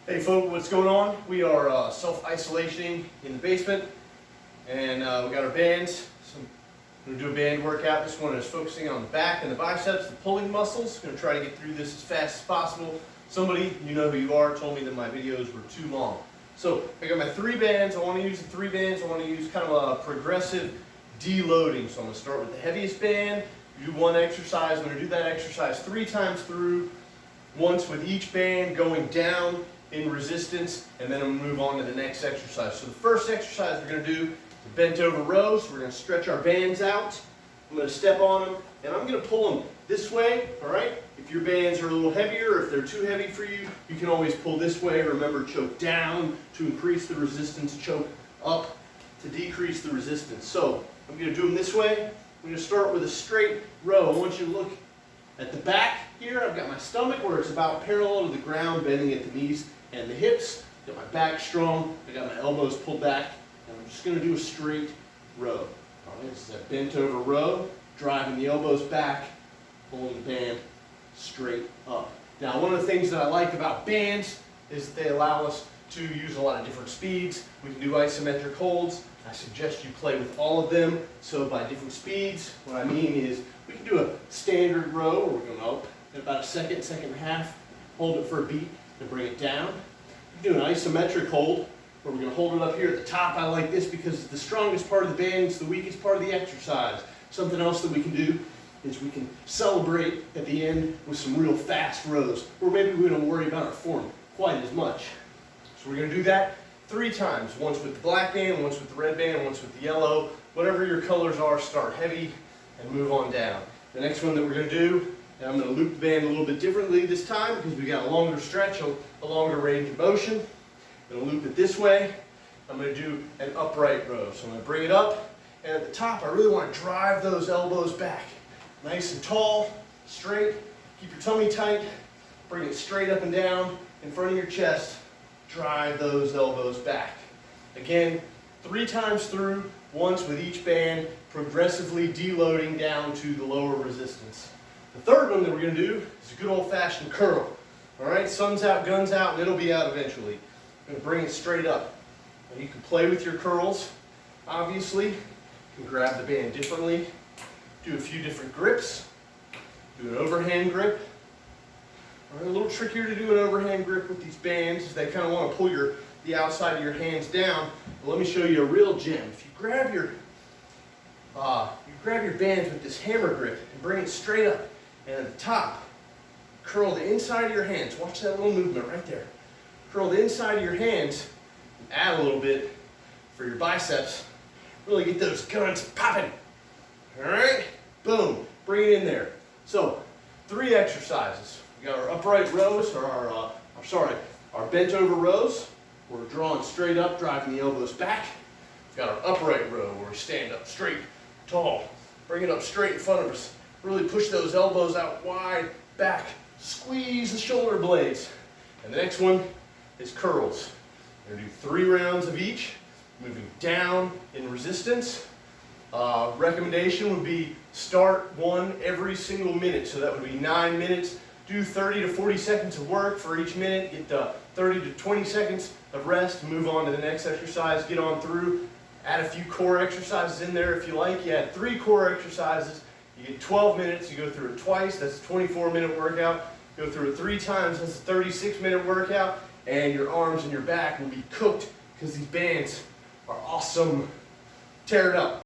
Hey folks, what's going on? We are self-isolating in the basement, and we got our bands. So I'm going to do a band workout. This one is focusing on the back and the biceps, the pulling muscles. I'm going to try to get through this as fast as possible. Somebody, you know who you are, told me that my videos were too long. So I got my 3 bands. I want to use the 3 bands. I want to use kind of a progressive deloading. So I'm going to start with the heaviest band, do one exercise. I'm going to do that exercise 3 times through, once with each band going down in resistance, and then I'm going to move on to the next exercise. So the first exercise we're going to do is bent over rows. We're going to stretch our bands out. I'm going to step on them, and I'm going to pull them this way, all right? If your bands are a little heavier, if they're too heavy for you, you can always pull this way. Remember, choke down to increase the resistance, choke up to decrease the resistance. So I'm going to do them this way. I'm going to start with a straight row. I want you to look at the back here. I've got my stomach where it's about parallel to the ground, bending at the knees and the hips. Got my back strong. I got my elbows pulled back. And I'm just going to do a straight row. All right, this is a bent over row, driving the elbows back, pulling the band straight up. Now, one of the things that I like about bands is that they allow us to use a lot of different speeds. We can do isometric holds. I suggest you play with all of them. So by different speeds, what I mean is we can do a standard row where we're going up at about a second, second and a half, hold it for a beat, and bring it down. We can do an isometric hold where we're going to hold it up here at the top. I like this because it's the strongest part of the band, it's the weakest part of the exercise. Something else that we can do is we can celebrate at the end with some real fast rows, or maybe we don't worry about our form quite as much. So we're going to do that 3 times, once with the black band, once with the red band, once with the yellow. Whatever your colors are, start heavy and move on down. The next one that we're going to do, and I'm going to loop the band a little bit differently this time because we got a longer stretch, a longer range of motion. I'm going to loop it this way. I'm going to do an upright row. So I'm going to bring it up, and at the top I really want to drive those elbows back. Nice and tall, straight. Keep your tummy tight. Bring it straight up and down in front of your chest. Drive those elbows back. Again, 3 times through, once with each band, progressively deloading down to the lower resistance. The third one that we're going to do is a good old-fashioned curl. All right, sun's out, guns out, and it'll be out eventually. I'm going to bring it straight up. Now you can play with your curls, obviously. You can grab the band differently, do a few different grips, do an overhand grip. All right, a little trickier to do an overhand grip with these bands. They kind of want to pull the outside of your hands down. But let me show you a real gem. If you grab your bands with this hammer grip and bring it straight up, and at the top, curl the inside of your hands. Watch that little movement right there. Curl the inside of your hands, and add a little bit for your biceps. Really get those guns popping. All right, boom, bring it in there. So, 3 exercises. We got our upright rows, or our bent over rows. We're drawing straight up, driving the elbows back. We've got our upright row where we stand up straight, tall. Bring it up straight in front of us. Really push those elbows out wide, back. Squeeze the shoulder blades. And the next one is curls. We're going to do 3 rounds of each, moving down in resistance. Recommendation would be start 1 every single minute. So that would be 9 minutes. Do 30 to 40 seconds of work for each minute. Get 30 to 20 seconds of rest. Move on to the next exercise. Get on through. Add a few core exercises in there if you like. You add 3 core exercises. You get 12 minutes. You go through it twice. That's a 24-minute workout. Go through it 3 times. That's a 36-minute workout. And your arms and your back will be cooked because these bands are awesome. Tear it up.